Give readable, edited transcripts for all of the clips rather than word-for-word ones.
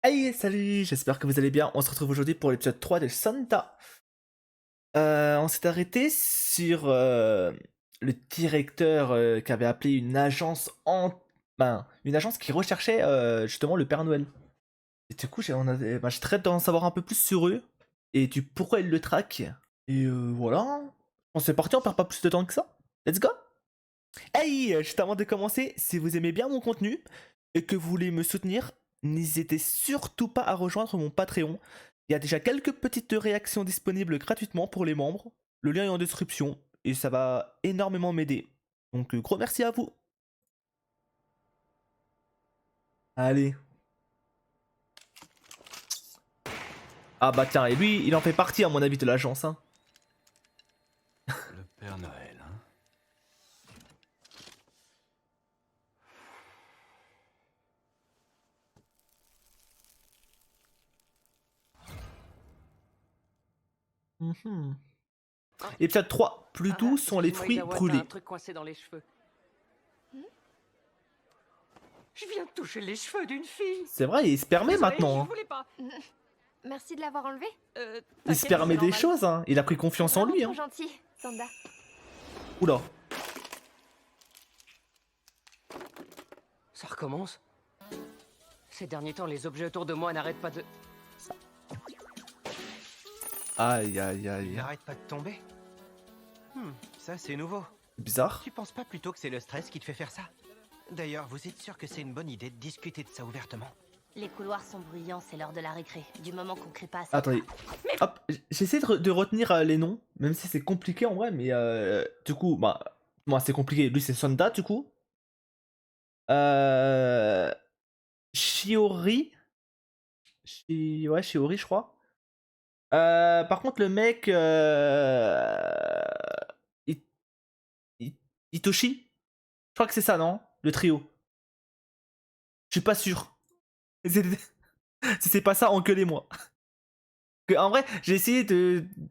Hey, salut, j'espère que vous allez bien. On se retrouve aujourd'hui pour l'épisode 3 de Santa. On s'est arrêté sur le directeur qui avait appelé une agence une agence qui recherchait justement le Père Noël. Et du coup, j'ai très d'en savoir un peu plus sur eux et du pourquoi ils le traquent. Et voilà. On s'est parti, on perd pas plus de temps que ça. Let's go! Hey, juste avant de commencer, si vous aimez bien mon contenu et que vous voulez me soutenir, n'hésitez surtout pas à rejoindre mon Patreon. Il y a déjà quelques petites réactions disponibles gratuitement pour les membres. Le lien est en description et ça va énormément m'aider. Donc gros merci à vous. Allez. Ah bah tiens, et lui, il en fait partie à mon avis de l'agence, hein. Le Père Noël, hein. Mhm. Épisode 3, plus doux sont les fruits Excuse-moi, Izawa, t'as brûlés. un truc coincé dans les cheveux. Je viens de toucher les cheveux d'une fille. C'est vrai, il se permet Désolé, maintenant, je hein. voulais pas. Merci de l'avoir enlevé. Il se T'inquiète, permet c'est des normal. choses, hein. Il a pris confiance en Vraiment lui, trop hein. gentil, Sanda. Oula. Ça recommence. Ces derniers temps, les objets autour de moi n'arrêtent pas de... Aïe aïe Il aïe. n'arrête pas de tomber. Ça c'est nouveau. Bizarre. Tu penses pas plutôt que c'est le stress qui te fait faire ça? D'ailleurs, vous êtes sûr que c'est une bonne idée de discuter de ça ouvertement? Les couloirs sont bruyants, c'est l'heure de la récré. Du moment qu'on crie pas assez. Attendez. Hop, j'essaie de retenir les noms, même si c'est compliqué en vrai, mais du coup, bah, moi c'est compliqué. Lui c'est Sonda, du coup. Shiori. Ouais, Shiori, je crois. Par contre, le mec. It- Itoshi. Je crois que c'est ça, non? Le trio. Je suis pas sûr. Si c'est pas ça, engueulez-moi. En vrai, j'ai essayé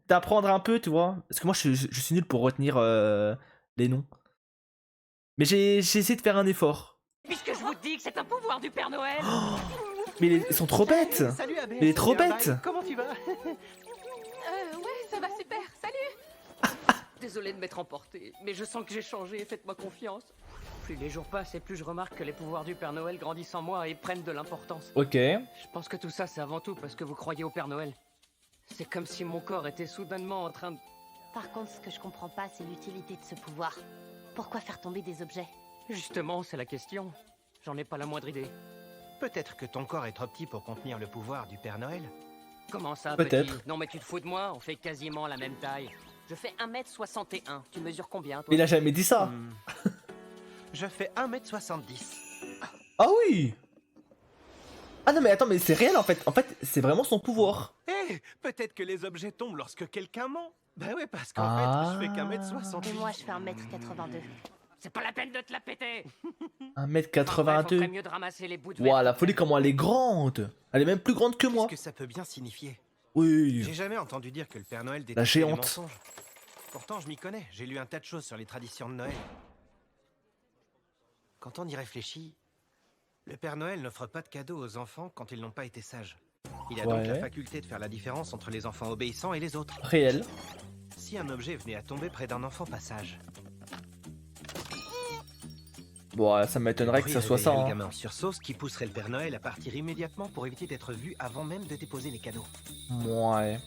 d'apprendre un peu, tu vois. Parce que moi, je suis nul pour retenir les noms. Mais j'ai essayé de faire un effort. Puisque je vous dis que c'est un pouvoir du Père Noël. Mais ils sont trop bêtes. Salut Abel. Il est trop Bien, bête. bye. Comment tu vas? Ouais, ça va super, salut. Désolé de m'être emporté, mais je sens que j'ai changé, faites-moi confiance. Plus les jours passent et plus je remarque que les pouvoirs du Père Noël grandissent en moi et prennent de l'importance. Ok. Je pense que tout ça, c'est avant tout parce que vous croyez au Père Noël. C'est comme si mon corps était soudainement en train de... Par contre, ce que je comprends pas, c'est l'utilité de ce pouvoir. Pourquoi faire tomber des objets? Justement, c'est la question. J'en ai pas la moindre idée. Peut-être que ton corps est trop petit pour contenir le pouvoir du Père Noël. Comment ça, Peut-être. petit? Non mais tu te fous de moi, on fait quasiment la même taille. Je fais 1m61. Tu mesures combien, toi? Mais il a jamais dit ça. Je fais 1m70. Ah oui. Ah non, mais attends, mais c'est réel en fait. En fait, c'est vraiment son pouvoir. Peut-être que les objets tombent lorsque quelqu'un ment. Bah ouais, parce qu'en Ah. fait, je fais qu'1m68. Et moi, je fais 1m82. C'est pas la peine de te la péter. 1m82. Ferait mieux de ramasser les bouts de Ouah, verre. la folie, comment elle est grande. Elle est même plus grande que moi. Qu'est-ce que ça peut bien signifier? Oui. J'ai jamais entendu dire que le Père Noël La détestait les géante. mensonges. Pourtant, je m'y connais. J'ai lu un tas de choses sur les traditions de Noël. Quand on y réfléchit, le Père Noël n'offre pas de cadeaux aux enfants quand ils n'ont pas été sages. Il a donc la Ouais. faculté de faire la différence entre les enfants obéissants et les autres. Réel. Si un objet venait à tomber près d'un enfant pas sage, Bon, ça m'étonnerait que ça soit ça. le Hein. gamin en sursaut, ce qui pousserait le Père Noël à partir immédiatement pour éviter d'être vu avant même de déposer les cadeaux. Ouais.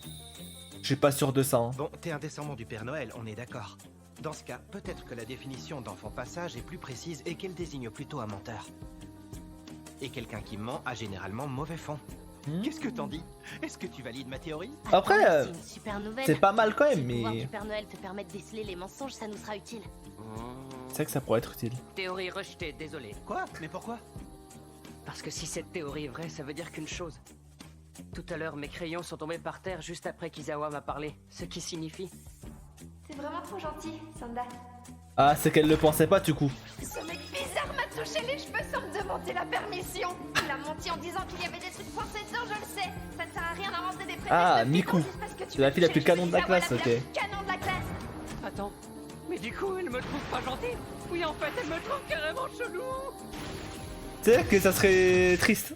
Je suis pas sûr de ça. Hein. Bon, t'es un descendant du Père Noël, on est d'accord. Dans ce cas, peut-être que la définition d'enfant pas sage est plus précise et qu'elle désigne plutôt un menteur. Et quelqu'un qui ment a généralement mauvais fond. Qu'est-ce que t'en dis? Est-ce que tu valides ma théorie? Après, Attends, c'est une super nouvelle. C'est pas mal quand Si même, le pouvoir mais du Père Noël te permet de déceler les mensonges, ça nous sera utile. c'est vrai que ça pourrait être utile. Théorie rejetée, désolé. Quoi? Mais pourquoi? Parce que si cette théorie est vraie, ça veut dire qu'une chose. Tout à l'heure, mes crayons sont tombés par terre juste après qu'Izawa m'a parlé. Ce qui signifie... C'est vraiment trop gentil, Sanda. Ah, c'est qu'elle le pensait pas du coup. Ce mec bizarre m'a touché les cheveux sans me demander la permission. Il a menti en disant qu'il y avait des trucs coincés dedans, je le sais. Ça ne sert à rien d'inventer des prétextes. Ah, de Miku. bidons juste parce que tu C'est la veux fille la toucher plus les canon de la cheveux classe, d'Izawa, la ok. plus canon de la classe. Attends, mais du coup, elle me trouve pas gentille? Oui, en fait, elle me trouve carrément chelou. Tu sais que ça serait triste.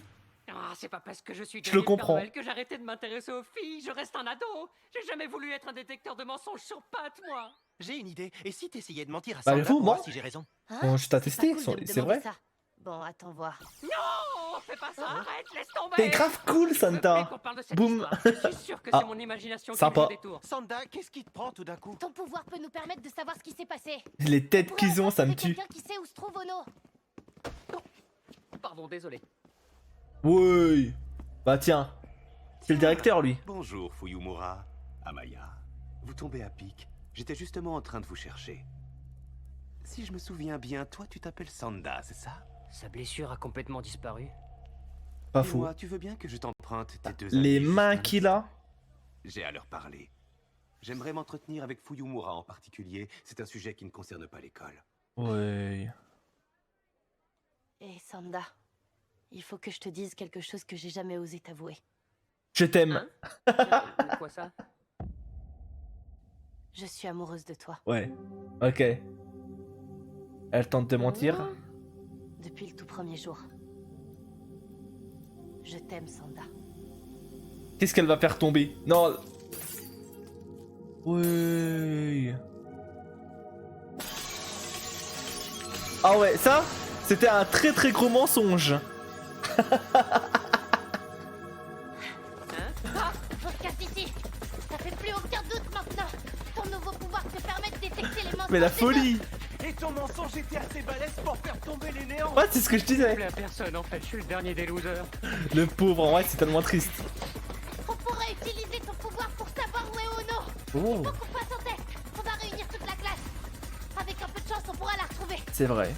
Ah, c'est pas parce que je suis Je le devenu Père comprends. Noël que j'ai arrêté de m'intéresser aux filles. Je reste un ado. J'ai jamais voulu être un détecteur de mensonges sur pattes, moi. J'ai une idée. Et si t'essayais de mentir à Bah, Sanda vous, pour voir moi si j'ai raison? Bon, je t'ai C'est testé, pas cool de me c'est demander vrai. ça. Bon, attends voir. Non, fais pas ça, arrête, laisse tomber. T'es grave cool, Je veux plus Santa. qu'on parle de cette Boum. histoire. Je suis sûr que Ah. c'est mon imagination qui Sympa. me joue des tours. Sanda, qu'est-ce qui te prend tout d'un coup? Ton pouvoir peut nous permettre de savoir ce qui s'est passé. Les têtes Pourrait qu'ils ont, avoir ça me trouvé tue. quelqu'un qui sait où se trouve Ono. Pardon, désolé. Ouais. Bah tiens, c'est le directeur lui. Bonjour Fuyumura, Amaya. Vous tombez à pic. J'étais justement en train de vous chercher. Si je me souviens bien, toi tu t'appelles Sanda, c'est ça? Sa blessure a complètement disparu. Pas Et fou. moi, tu veux bien que je t'emprunte tes deux Les amis, mains juste un qu'il a. J'ai à leur parler. J'aimerais m'entretenir avec Fuyumura en particulier. C'est un sujet qui ne concerne pas l'école. Ouais. Et Sanda, il faut que je te dise quelque chose que j'ai jamais osé t'avouer. Je t'aime. Quoi ça? Je suis amoureuse de toi. Ouais. Ok. Elle tente de mentir. Depuis le tout premier jour. Je t'aime, Sanda. Qu'est-ce qu'elle va faire tomber? Non. Ouais. Ah ouais, ça, c'était un très très gros mensonge. Casse d'ici. Ça fait plus aucun doute maintenant. Ton nouveau pouvoir te permet de détecter les mensonges. Mais la des folie. Et ton mensonge était assez balèze pour faire tomber les néants! Ouais, c'est ce que je disais. Plus à personne en fait, je suis le dernier des losers. Le pauvre, en vrai, c'est tellement triste. On pourrait utiliser ton pouvoir pour savoir où est Ono. Oh, Faut qu'on passe en tête. On va réunir toute la classe. Avec un peu de chance, on pourra la retrouver. c'est vrai.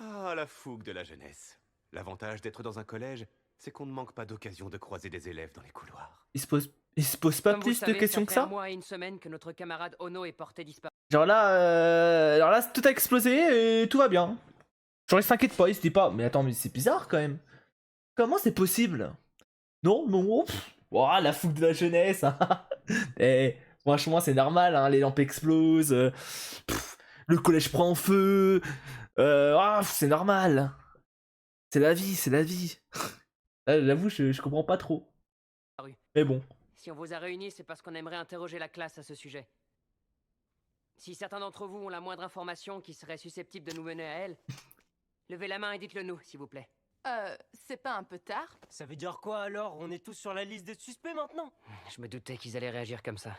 Ah, la fougue de la jeunesse. L'avantage d'être dans un collège, c'est qu'on ne manque pas d'occasion de croiser des élèves dans les couloirs. Il se pose pas Comme vous plus savez, de questions que fait un ça? mois et une semaine que notre camarade Ono est porté disparu. Genre là, tout a explosé et tout va bien. Genre il s'inquiète pas, il se dit pas, mais attends, mais c'est bizarre quand même. Comment c'est possible? Non, non, ouah, la fougue de la jeunesse. Hein. Eh, franchement, c'est normal, hein, les lampes explosent, le collège prend en feu. C'est normal. C'est la vie, c'est la vie. Là, j'avoue, je comprends pas trop. Mais bon. Si on vous a réunis, c'est parce qu'on aimerait interroger la classe à ce sujet. Si certains d'entre vous ont la moindre information qui serait susceptible de nous mener à elle, levez la main et dites-le nous, s'il vous plaît. C'est pas un peu tard? Ça veut dire quoi alors? On est tous sur la liste des suspects maintenant? Je me doutais qu'ils allaient réagir comme ça.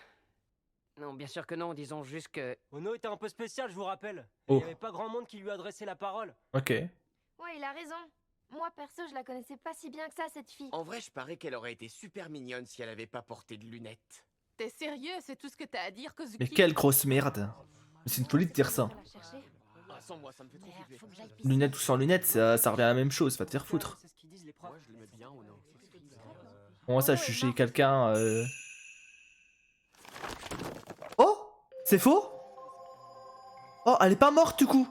Non, bien sûr que non, disons juste que... Ono était un peu spécial, je vous rappelle. Oh. Il y avait pas grand monde qui lui adressait la parole. Ok. Ouais, il a raison. Moi, perso, je la connaissais pas si bien que ça, cette fille. En vrai, je parie qu'elle aurait été super mignonne si elle avait pas porté de lunettes. T'es sérieux? C'est tout ce que t'as à dire, Kozuki? Mais quelle grosse merde. C'est une folie de dire ça. On va chercher. Ah, sans moi, ça me fait trop Merde, flipper. faut que j'aille pisser. Lunettes ou sans lunettes, ça revient à la même chose, va te faire foutre. C'est ce qu'ils disent les profs. Moi, je le mets bien ou non? Comment ça, je suis chez quelqu'un Oh, c'est faux? Oh, elle est pas morte du coup.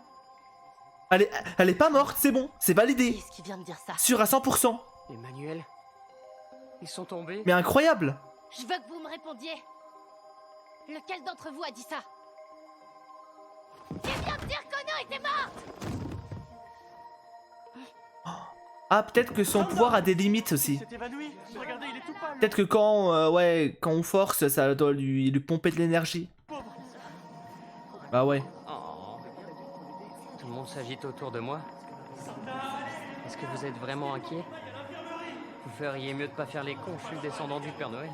Elle est pas morte, c'est bon, c'est Qui validé. est-ce qui vient de dire ça? Sûr à 100%. Les manuels... Ils sont tombés. Mais incroyable. Je veux que vous me répondiez. Lequel d'entre vous a dit ça? Qui vient de dire qu'Ono était morte? Ah, peut-être que son pouvoir a des limites aussi. s'est évanoui. Regardez, il est tout pâle. Peut-être que quand on force, ça doit lui pomper de l'énergie. Bah ouais. Oh. Tout le monde s'agite autour de moi. Est-ce que vous êtes vraiment inquiet? Vous feriez mieux de pas faire les cons, je suis le descendant du Père Noël.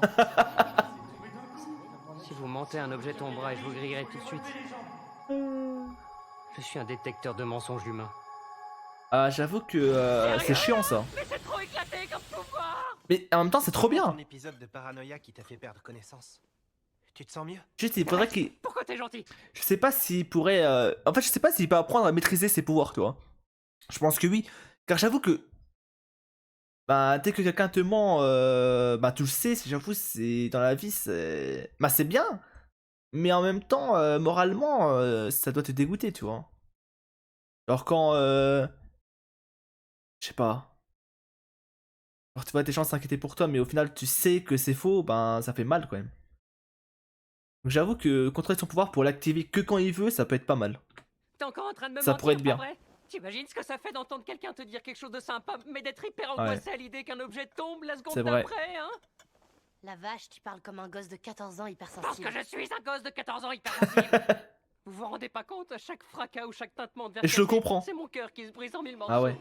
Si vous mentez, un objet tombera et je vous grillerai tout de suite. Je suis un détecteur de mensonges humains. Ah, j'avoue que c'est chiant ça. Mais c'est trop éclaté comme pouvoir! Mais en même temps, c'est trop bien. Un épisode de paranoïa qui t'a fait perdre connaissance. Tu te sens mieux? Juste, il faudrait qu'il... Pourquoi t'es gentil? Je sais pas s'il pourrait... En fait, je sais pas s'il peut apprendre à maîtriser ses pouvoirs, tu vois. Je pense que oui. Car j'avoue que... Bah, dès que quelqu'un te ment, bah, tu le sais, j'avoue, c'est... Dans la vie, c'est... Bah, c'est bien. Mais en même temps, moralement, ça doit te dégoûter, tu vois. Alors quand... Je sais pas. Alors tu vois tes gens s'inquiéter pour toi, mais au final, tu sais que c'est faux, ben, ça fait mal, quand même. Donc j'avoue que contrôler son pouvoir pour l'activer que quand il veut, ça peut être pas mal. T'es encore en train de me Ça mentir, pourrait être bien. pas vrai? T'imagines ce que ça fait d'entendre quelqu'un te dire quelque chose de sympa, mais d'être hyper angoissé à l'idée qu'un objet tombe la seconde C'est vrai. d'après, hein? La vache, tu parles comme un gosse de 14 ans Parce hypersensible. que je suis un gosse de 14 ans hypersensible. Vous vous rendez pas compte, à chaque fracas ou chaque tintement de verre Et je le cassé, comprends. c'est mon cœur qui se brise en mille morceaux. Ah ouais.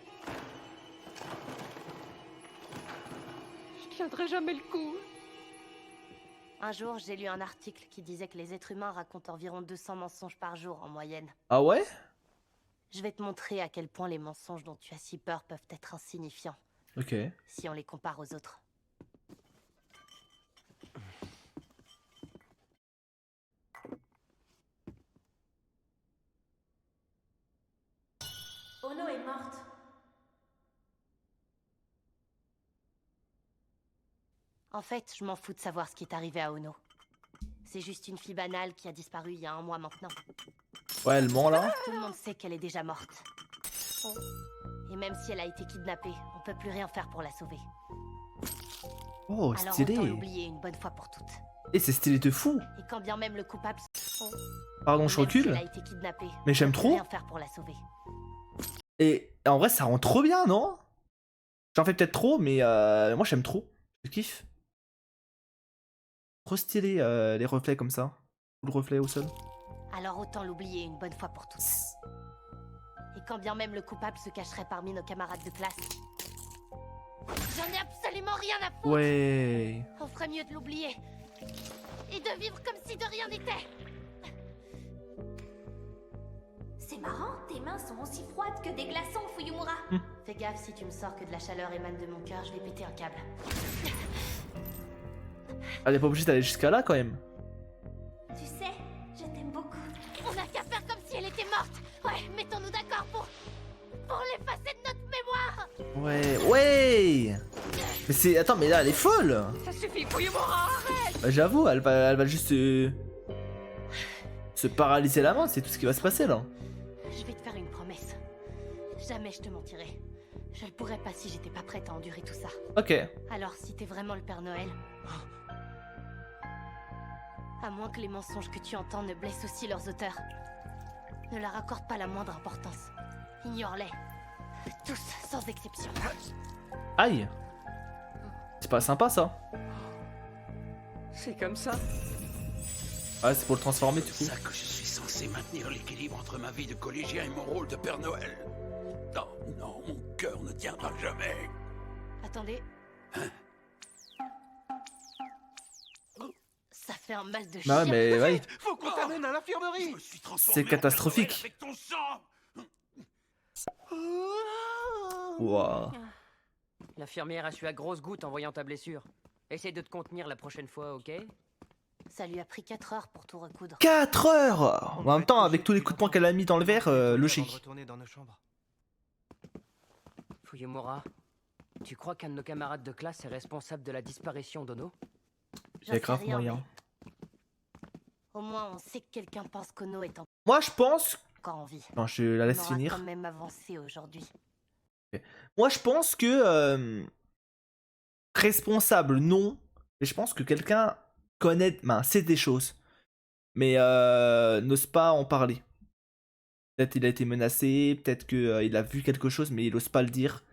Je tiendrai jamais le coup. Un jour, j'ai lu un article qui disait que les êtres humains racontent environ 200 mensonges par jour en moyenne. Ah ouais? Je vais te montrer à quel point les mensonges dont tu as si peur peuvent être insignifiants Ok. si on les compare aux autres. Ono est morte. En fait, je m'en fous de savoir ce qui est arrivé à Ono. C'est juste une fille banale qui a disparu il y a 1 mois maintenant. Ouais, elle ment là. Tout le monde sait qu'elle est déjà morte. Et même si elle a été kidnappée, on peut plus rien faire pour la sauver. Oh, Alors stylé. autant l'oublier une bonne fois pour toutes. Et c'est stylé de fou. Et quand bien même le coupable... Pardon, Et je même si recule. elle a été kidnappée, Mais j'aime on peut trop. rien faire pour la sauver. Et en vrai, ça rend trop bien, non? J'en fais peut-être trop, mais moi j'aime trop. Je kiffe. Trop stylé les reflets comme ça. Le reflet au sol. Alors autant l'oublier une bonne fois pour toutes. Et quand bien même le coupable se cacherait parmi nos camarades de classe. J'en ai absolument rien à foutre. Ouais. On ferait mieux de l'oublier. Et de vivre comme si de rien n'était. C'est marrant, tes mains sont aussi froides que des glaçons, Fuyumura. Fais gaffe, si tu me sors que de la chaleur émane de mon cœur, je vais péter un câble. Elle est pas obligée d'aller jusqu'à là quand même. Tu sais, je t'aime beaucoup. On n'a qu'à faire comme si elle était morte. Ouais, mettons-nous d'accord pour l'effacer de notre mémoire. Ouais, ouais. Mais c'est... Attends, mais là, elle est folle. Ça suffit, Fuyumura, arrête! Bah, j'avoue, elle va juste se paralyser la main, c'est tout ce qui va se passer là. Je vais te faire une promesse. Jamais je te mentirai. Je le pourrais pas si j'étais pas prête à endurer tout ça. Ok. Alors si t'es vraiment le Père Noël... À moins que les mensonges que tu entends ne blessent aussi leurs auteurs. Ne leur accorde pas la moindre importance. Ignore-les. Tous, sans exception. Aïe. C'est pas sympa ça. C'est comme ça. Ah, c'est pour le transformer du coup. C'est ça que je suis censé maintenir l'équilibre entre ma vie de collégien et mon rôle de Père Noël. Non, non, mon cœur ne tiendra jamais. Attendez. Ça fait un mal de Bah chien. mais ouais. Faut qu'on t'amène à Je l'infirmerie. me suis transformé C'est en Père catastrophique. Noël avec ton sang. Ouah. L'infirmière a su à grosses gouttes en voyant ta blessure. Essaye de te contenir la prochaine fois, ok? Ça lui a pris 4 heures pour tout recoudre. 4 heures. En même temps, avec tous les coups de poing qu'elle a mis dans le verre, logique. Retourner dans nos chambres. Fuyumura, tu crois qu'un de nos camarades de classe est responsable de la disparition d'Ono? J'en Il y a sais grave rien, moyen. mais au moins, on sait que quelqu'un pense qu'Ono est Moi je pense... encore en vie. Non, je la laisse On aura finir. quand même avancé aujourd'hui. Moi je pense que... responsable, non. Mais je pense que quelqu'un connaît... Ben, sait des choses. Mais n'ose pas en parler. Peut-être il a été menacé, peut-être qu'il a vu quelque chose, mais il ose pas le dire.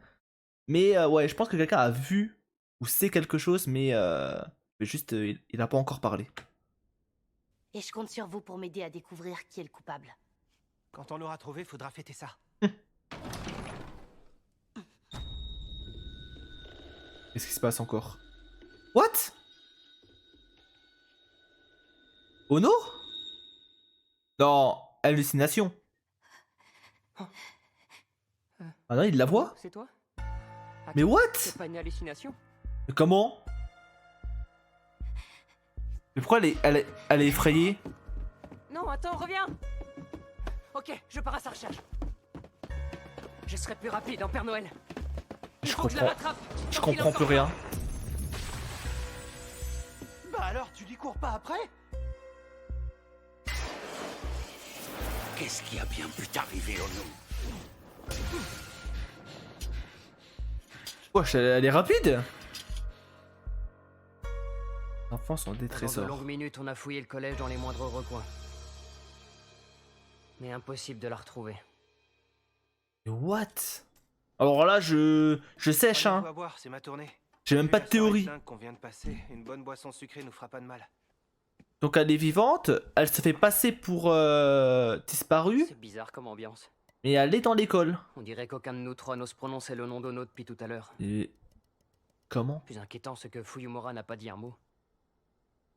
Mais ouais, je pense que quelqu'un a vu ou sait quelque chose, mais juste il a pas encore parlé. Et je compte sur vous pour m'aider à découvrir qui est le coupable. Quand on l'aura trouvé, faudra fêter ça. Qu'est-ce qui se passe encore? What? Ono? Non, hallucination. Ah non, il la voit? C'est toi? Mais what? C'est pas une hallucination? Mais comment? Mais pourquoi elle est effrayée? Non, attends, reviens! Ok, je pars à sa recherche. Je serai plus rapide en Père Noël. Il Je faut que je la comprends. rattrape. Je tant qu'il en comprends plus sort rien. Bah alors, tu lui cours pas après? Qu'est-ce qui a bien pu t'arriver, Ono? Wesh, elle est rapide. Les enfants sont des Pendant de trésors. longues minutes, on a fouillé le collège dans les moindres recoins. Mais impossible de la retrouver. What? Alors là, je sèche, Prenez-vous hein. à boire, c'est ma tournée. J'ai même Vu pas la de soirée théorie. dingue qu'on vient de passer, une bonne boisson sucrée nous fera pas de mal. Donc elle est vivante, elle se fait passer pour disparue, C'est bizarre comme ambiance. mais elle est dans l'école. On dirait qu'aucun de nous trois n'ose prononcer le nom d'Ono depuis tout à l'heure. Et comment? Plus inquiétant, c'est que Fuyumura n'a pas dit un mot.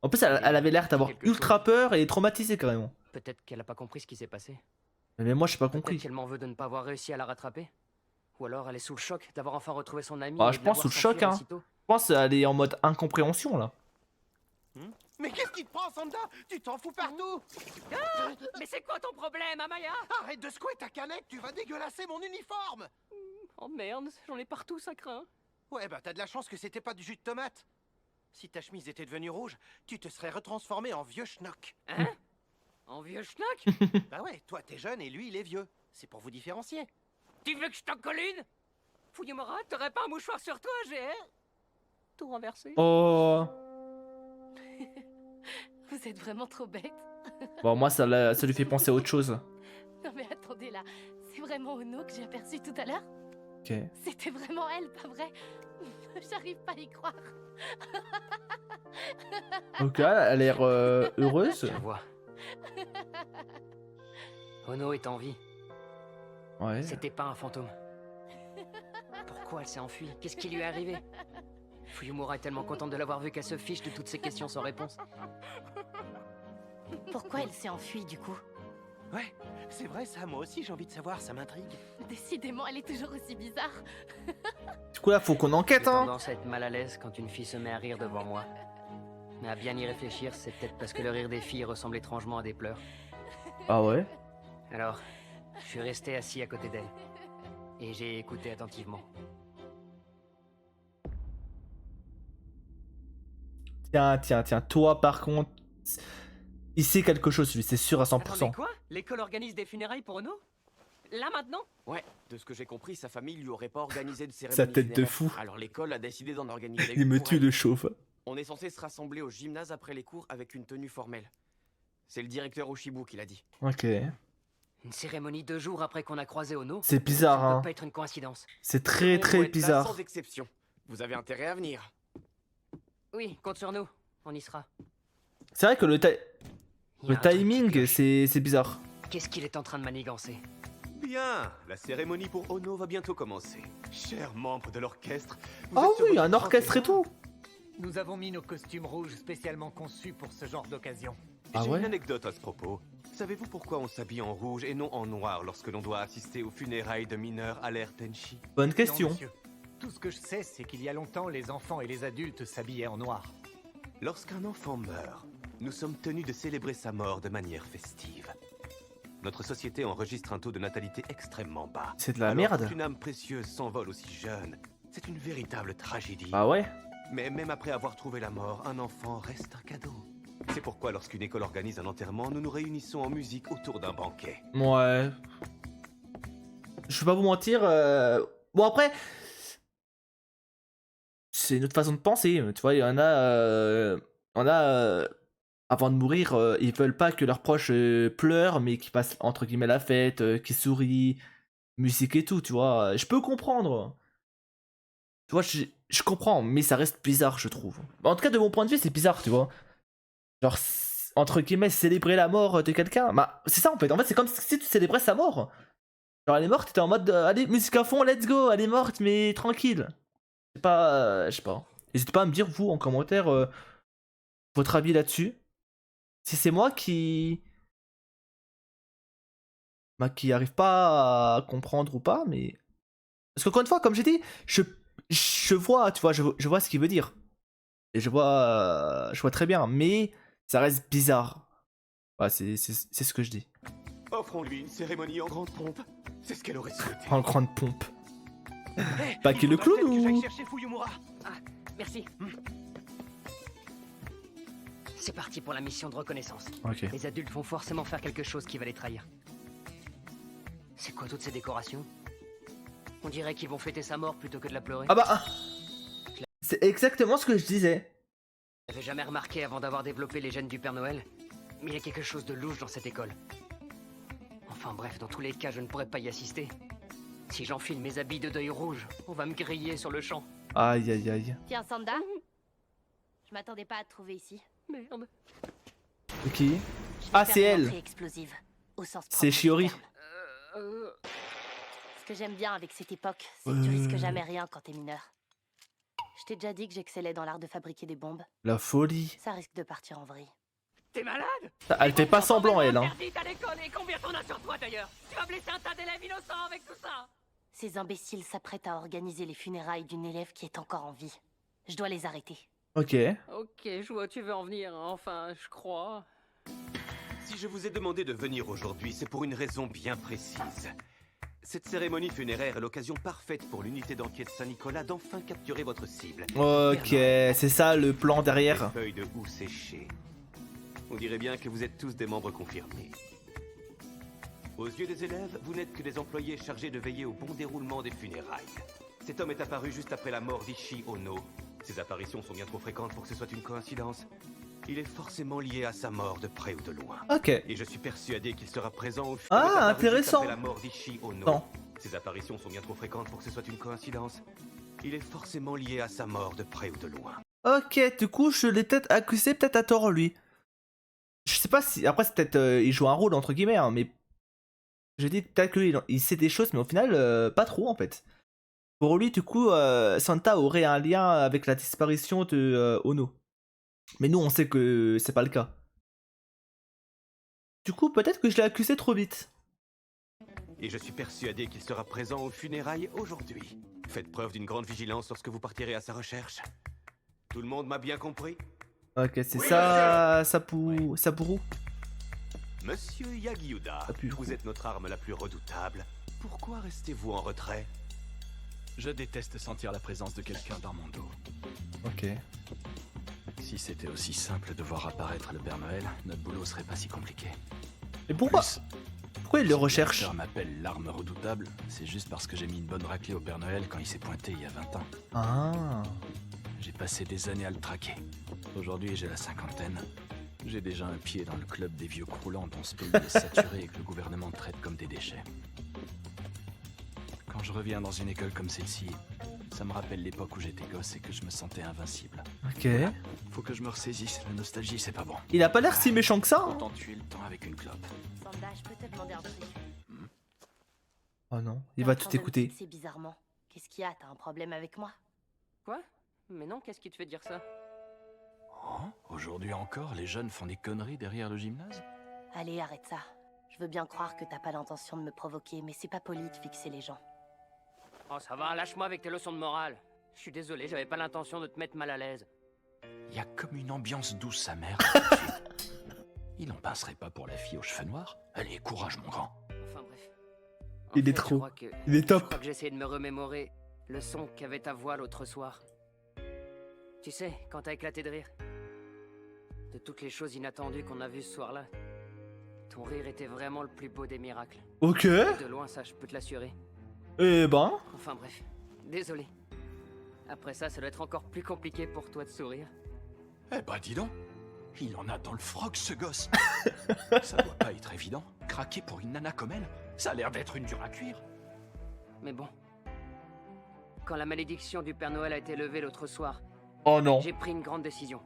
En plus, elle avait l'air d'avoir Quelque ultra chose. peur et traumatisée carrément. Peut-être qu'elle a pas compris ce qui s'est passé. Mais moi, j'ai pas Peut-être compris. qu'elle m'en veut de ne pas avoir réussi à la rattraper. Ou alors elle est sous le choc d'avoir enfin retrouvé son ami. Bah, et je de la pense voir sous le choc, s'enfuir hein. aussitôt. Je pense qu'elle est en mode incompréhension là. Mais qu'est-ce qui te prend, Sanda? Tu t'en fous partout. Ah, mais c'est quoi ton problème, Amaya? Arrête de secouer ta canette, tu vas dégueulasser mon uniforme. Oh merde, j'en ai partout, ça craint. Ouais, bah t'as de la chance que c'était pas du jus de tomate. Si ta chemise était devenue rouge, tu te serais retransformé en vieux schnock. Hein? En vieux schnock? Bah ouais, toi t'es jeune et lui il est vieux. C'est pour vous différencier. Tu veux que je t'en colle une? Fuyumura, t'aurais pas un mouchoir sur toi, j'ai... tout renversé. Oh. Vous êtes vraiment trop bête. Bon, moi, ça lui fait penser à autre chose. Non mais attendez là, c'est vraiment Ono que j'ai aperçu tout à l'heure? Ok. C'était vraiment elle, pas vrai? J'arrive pas à y croire. Ok, elle a l'air heureuse. Je vois. Ono est en vie. Ouais. C'était pas un fantôme. Pourquoi elle s'est enfuie? Qu'est-ce qui lui est arrivé? Fuyumura est tellement contente de l'avoir vue qu'elle se fiche de toutes ces questions sans réponse. Pourquoi elle s'est enfuie du coup? Ouais, c'est vrai ça, moi aussi j'ai envie de savoir, ça m'intrigue. Décidément, elle est toujours aussi bizarre. Du coup, là, faut qu'on enquête, J'ai hein. tendance à être mal à l'aise quand une fille se met à rire devant moi. Mais à bien y réfléchir, c'est peut-être parce que le rire des filles ressemble étrangement à des pleurs. Ah ouais? Alors, je suis resté assis à côté d'elle. Et j'ai écouté attentivement. Tiens, toi, par contre, il sait quelque chose, lui, c'est sûr à 100%. Attendez, quoi? L'école organise des funérailles pour Ono? Là maintenant? Ouais, de ce que j'ai compris, sa famille lui aurait pas organisé de cérémonie Sa tête de funéraire. fou. Alors l'école a décidé d'en organiser Il une me pour tue elle. le chauve. On est censé se rassembler au gymnase après les cours avec une tenue formelle. C'est le directeur Oshibu qui l'a dit. Ok. Une cérémonie 2 jours après qu'on a croisé Ono? C'est bizarre, Ça ne hein. peut pas être une coïncidence. C'est Tout le très monde très doit être là bizarre. Sans exception. Vous avez intérêt à venir. Oui, compte sur nous. On y sera. C'est vrai que Il y a le un truc qui timing, cloche. c'est bizarre. Qu'est-ce qu'il est en train de manigancer? Bien, la cérémonie pour Ono va bientôt commencer. Chers membres de l'orchestre, vous Ah êtes sur oui, votre un orchestre et 31e. tout. Nous avons mis nos costumes rouges spécialement conçus pour ce genre d'occasion. Ah J'ai ouais? une anecdote à ce propos. Savez-vous pourquoi on s'habille en rouge et non en noir lorsque l'on doit assister aux funérailles de mineurs à l'ère Tenchi? Bonne Non, question. monsieur. Tout ce que je sais, c'est qu'il y a longtemps, les enfants et les adultes s'habillaient en noir. Lorsqu'un enfant meurt, nous sommes tenus de célébrer sa mort de manière festive. Notre société enregistre un taux de natalité extrêmement bas. C'est de la Alors merde. qu'une âme précieuse s'envole aussi jeune, c'est une véritable tragédie. Ah ouais? Mais même après avoir trouvé la mort, un enfant reste un cadeau. C'est pourquoi lorsqu'une école organise un enterrement, nous nous réunissons en musique autour d'un banquet. Ouais. Je vais pas vous mentir. Bon après, c'est une autre façon de penser. Tu vois, il y en a, avant de mourir, ils veulent pas que leurs proches pleurent, mais qu'ils passent entre guillemets la fête, qu'ils sourient, musique et tout. Tu vois, je peux comprendre. Tu vois, je comprends, mais ça reste bizarre, je trouve. En tout cas, de mon point de vue, c'est bizarre, tu vois. Genre, entre guillemets, célébrer la mort de quelqu'un. Bah, c'est ça en fait. En fait, c'est comme si tu célébrais sa mort. Genre, elle est morte, t'étais en mode allez, musique à fond, let's go, elle est morte, mais tranquille. C'est pas. Je sais pas. N'hésitez pas à me dire, vous, en commentaire, votre avis là-dessus. Si c'est moi qui. Bah, qui arrive pas à comprendre ou pas, mais. Parce qu'encore une fois, comme j'ai dit, je vois, tu vois, je vois ce qu'il veut dire. Et je vois très bien, mais ça reste bizarre. Ouais, c'est ce que je dis. Offrons-lui une cérémonie en grande pompe. C'est ce qu'elle aurait souhaité. En grande pompe. Hey, Pas il qu'il le faudra clown peut-être que ou. j'aille chercher Fuyumura. Merci. C'est parti pour la mission de reconnaissance. Ok. Les adultes vont forcément faire quelque chose qui va les trahir. C'est quoi toutes ces décorations? On dirait qu'ils vont fêter sa mort plutôt que de la pleurer. Ah bah. C'est exactement ce que je disais. J'avais jamais remarqué avant d'avoir développé les gènes du Père Noël, mais il y a quelque chose de louche dans cette école. Enfin bref, dans tous les cas, je ne pourrais pas y assister. Si j'enfile mes habits de deuil rouge, on va me griller sur le champ. Aïe aïe aïe. Tiens, Sanda. Je m'attendais pas à te trouver ici. Merde. C'est qui? Je vais Ah, faire c'est une elle. entrée explosive, au sens C'est propre du Shiori. terme. Ce que j'aime bien avec cette époque, c'est que tu risques jamais rien quand t'es mineur. Je t'ai déjà dit que j'excellais dans l'art de fabriquer des bombes. La folie. Ça risque de partir en vrille. T'es malade? Elle fait pas semblant, elle, hein. Interdite à l'école, et combien t'en as sur toi d'ailleurs? Tu vas blesser un tas d'élèves innocents avec tout ça. Ces imbéciles s'apprêtent à organiser les funérailles d'une élève qui est encore en vie. Je dois les arrêter. Ok. Ok, je vois où tu veux en venir, enfin, je crois. Si je vous ai demandé de venir aujourd'hui, c'est pour une raison bien précise. Cette cérémonie funéraire est l'occasion parfaite pour l'unité d'enquête Saint-Nicolas d'enfin capturer votre cible. Ok, c'est ça le plan Des derrière. feuilles de houx séchées. On dirait bien que vous êtes tous des membres confirmés. Aux yeux des élèves, vous n'êtes que des employés chargés de veiller au bon déroulement des funérailles. Cet homme est apparu juste après la mort d'Ishi Ono. Ces apparitions sont bien trop fréquentes pour que ce soit une coïncidence. Il est forcément lié à sa mort de près ou de loin. Ok. Et je suis persuadé qu'il sera présent au Ah, il est apparu juste intéressant. après la mort d'Ishi Ono. Non. Ces apparitions sont bien trop fréquentes pour que ce soit une coïncidence. Il est forcément lié à sa mort de près ou de loin. Ok, du coup, je l'ai peut-être accusé, peut-être à tort, lui. Je sais pas si. Après, c'est peut-être. Il joue un rôle, entre guillemets, hein, mais. Je dis peut-être qu'il sait des choses, mais au final, pas trop, en fait. Pour lui, du coup, Santa aurait un lien avec la disparition de Ono. Mais nous, on sait que c'est pas le cas. Du coup, peut-être que je l'ai accusé trop vite. Et je suis persuadé qu'il sera présent aux funérailles aujourd'hui. Faites preuve d'une grande vigilance lorsque vous partirez à sa recherche. Tout le monde m'a bien compris? Ok, c'est ça. Saburo. Monsieur Yagiuda, vous êtes notre arme la plus redoutable. Pourquoi restez-vous en retrait? Je déteste sentir la présence de quelqu'un dans mon dos. Ok. Si c'était aussi simple de voir apparaître le Père Noël, notre boulot serait pas si compliqué. Et pourquoi Plus, Pourquoi il le recherche? Si le docteur m'appelle l'arme redoutable, c'est juste parce que j'ai mis une bonne raclée au Père Noël quand il s'est pointé il y a 20 ans. Ah. J'ai passé des années à le traquer. Aujourd'hui, j'ai la cinquantaine. J'ai déjà un pied dans le club des vieux croulants dont ce pays est saturé et que le gouvernement traite comme des déchets. Quand je reviens dans une école comme celle-ci, ça me rappelle l'époque où j'étais gosse et que je me sentais invincible. Ok. Faut que je me ressaisisse, la nostalgie c'est pas bon. Il a pas l'air si méchant que ça. Hein. Autant tuer le temps avec une clope. Sanda, je peux te demander un truc? Oh non, il va tout écouter. C'est bizarrement. Qu'est-ce qu'il y a? T'as un problème avec moi? Quoi? Mais non, qu'est-ce qui te fait dire ça? Oh, aujourd'hui encore, les jeunes font des conneries derrière le gymnase? Allez, arrête ça. Je veux bien croire que t'as pas l'intention de me provoquer, mais c'est pas poli de fixer les gens. Oh, ça va, lâche-moi avec tes leçons de morale. Je suis désolé, j'avais pas l'intention de te mettre mal à l'aise. Il y a comme une ambiance douce sa mère. Il en pincerait pas pour la fille aux cheveux noirs? Allez, courage mon grand. Enfin bref. Il est trop. Il est top. Je crois que j'essayais de me remémorer le son qu'avait ta voix l'autre soir. Tu sais, quand t'as éclaté de rire. De toutes les choses inattendues qu'on a vues ce soir-là, ton rire était vraiment le plus beau des miracles. Ok. De loin, ça, je peux te l'assurer. Eh ben. Enfin bref, désolé. Après ça doit être encore plus compliqué pour toi de sourire. Eh bah dis donc, il en a dans le froc ce gosse. Ça doit pas être évident. Craquer pour une nana comme elle, ça a l'air d'être une dure à cuire. Mais bon. Quand la malédiction du Père Noël a été levée l'autre soir, oh non. J'ai pris une grande décision.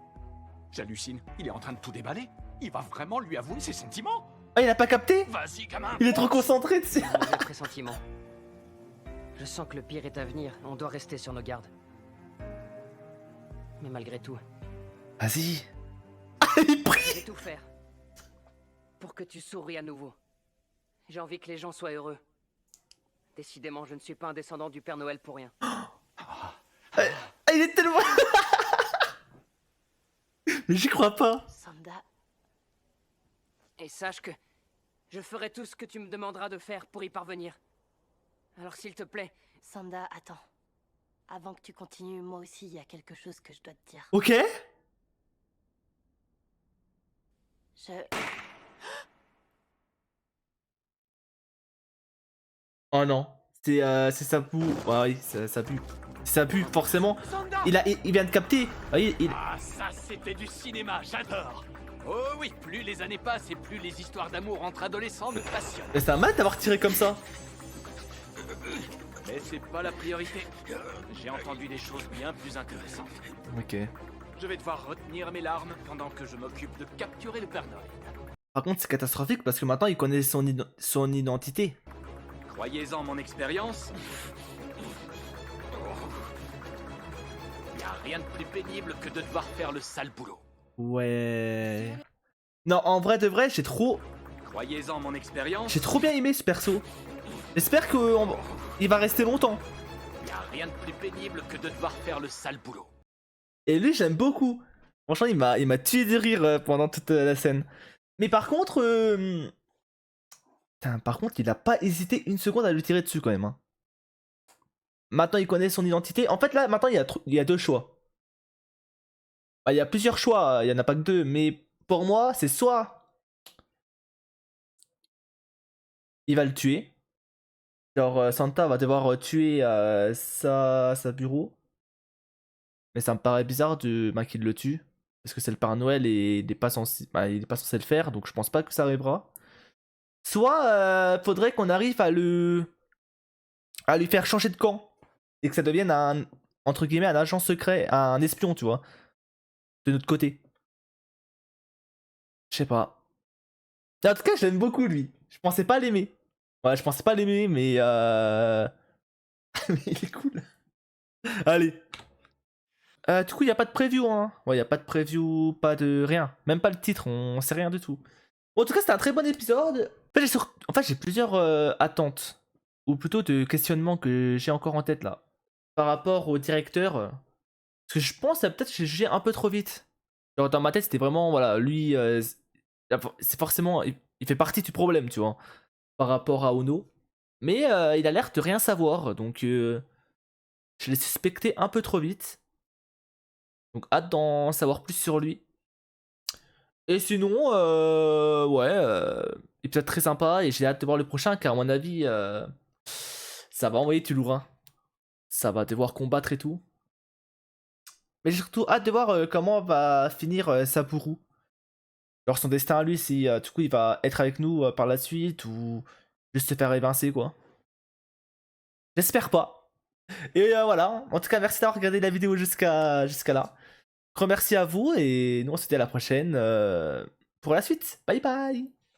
J'hallucine, il est en train de tout déballer. Il va vraiment lui avouer ses sentiments. Ah, il a pas capté? Vas-y, gamin. Il est trop concentré dessus. J'ai un mauvais pressentiment. Je sens que le pire est à venir. On doit rester sur nos gardes. Mais malgré tout, Vas-y. Il prie. je vais tout faire pour que tu souris à nouveau. J'ai envie que les gens soient heureux. Décidément, je ne suis pas un descendant du Père Noël pour rien. Il est tellement... Mais j'y crois pas. Sanda, Et sache que je ferai tout ce que tu me demanderas de faire pour y parvenir. Alors s'il te plaît, Sanda, attends. Avant que tu continues, moi aussi, il y a quelque chose que je dois te dire. Ok. Oh non. C'est ça pue. Ah oui, ça pue. Ça pue, forcément. Il vient de capter. Ah, Ah, ça c'était du cinéma, j'adore. Oh oui, plus les années passent et plus les histoires d'amour entre adolescents me passionnent. C'est un mal d'avoir tiré comme ça. Mais c'est pas la priorité. J'ai entendu des choses bien plus intéressantes. Ok. Je vais devoir retenir mes larmes pendant que je m'occupe de capturer le Père Noël. Par contre, c'est catastrophique parce que maintenant il connaît son identité. Croyez-en mon expérience. Y a rien de plus pénible que de devoir faire le sale boulot. Ouais. Non, en vrai de vrai, Croyez-en mon expérience. j'ai trop bien aimé ce perso. J'espère qu'il va rester longtemps. Y a rien de plus pénible que de devoir faire le sale boulot. Et lui, j'aime beaucoup. Franchement, il m'a tué de rire pendant toute la scène. Mais par contre, putain, il a pas hésité une seconde à lui tirer dessus quand même. Hein. Maintenant, il connaît son identité. En fait, là, maintenant, il y a deux choix. Bah, il y a plusieurs choix, il y en a pas que deux. Mais pour moi, c'est soit il va le tuer. Genre, Santa va devoir tuer sa bureau. Mais ça me paraît bizarre qu'il le tue. Parce que c'est le Père Noël et il est pas censé le faire. Donc je pense pas que ça arrivera. Soit faudrait qu'on arrive à lui faire changer de camp. Et que ça devienne entre guillemets, un agent secret, un espion, tu vois. De notre côté. Je sais pas. En tout cas, je l'aime beaucoup, lui. Je pensais pas l'aimer. Ouais, je pensais pas l'aimer, mais mais il est cool. Allez. Du coup, il n'y a pas de preview, hein. Ouais, il n'y a pas de preview, pas de rien. Même pas le titre, on sait rien du tout. Bon, en tout cas, c'était un très bon épisode. En fait, j'ai plusieurs attentes. Ou plutôt de questionnements que j'ai encore en tête, là. Par rapport au directeur. Parce que je pense peut-être que j'ai jugé un peu trop vite. Genre, dans ma tête, c'était vraiment, voilà, lui, c'est forcément... Il fait partie du problème, tu vois. Par rapport à Ono. Mais il a l'air de rien savoir. Donc, je l'ai suspecté un peu trop vite. Donc hâte d'en savoir plus sur lui. Et sinon, ouais, épisode très sympa et j'ai hâte de voir le prochain car à mon avis, ça va envoyer du lourd. Hein. Ça va devoir combattre et tout. Mais j'ai surtout hâte de voir comment va finir Saburo. Genre son destin à lui, si du coup il va être avec nous par la suite ou juste se faire évincer quoi. J'espère pas. Et voilà, en tout cas merci d'avoir regardé la vidéo jusqu'à là. Gros merci à vous et nous on se dit à la prochaine pour la suite. Bye bye.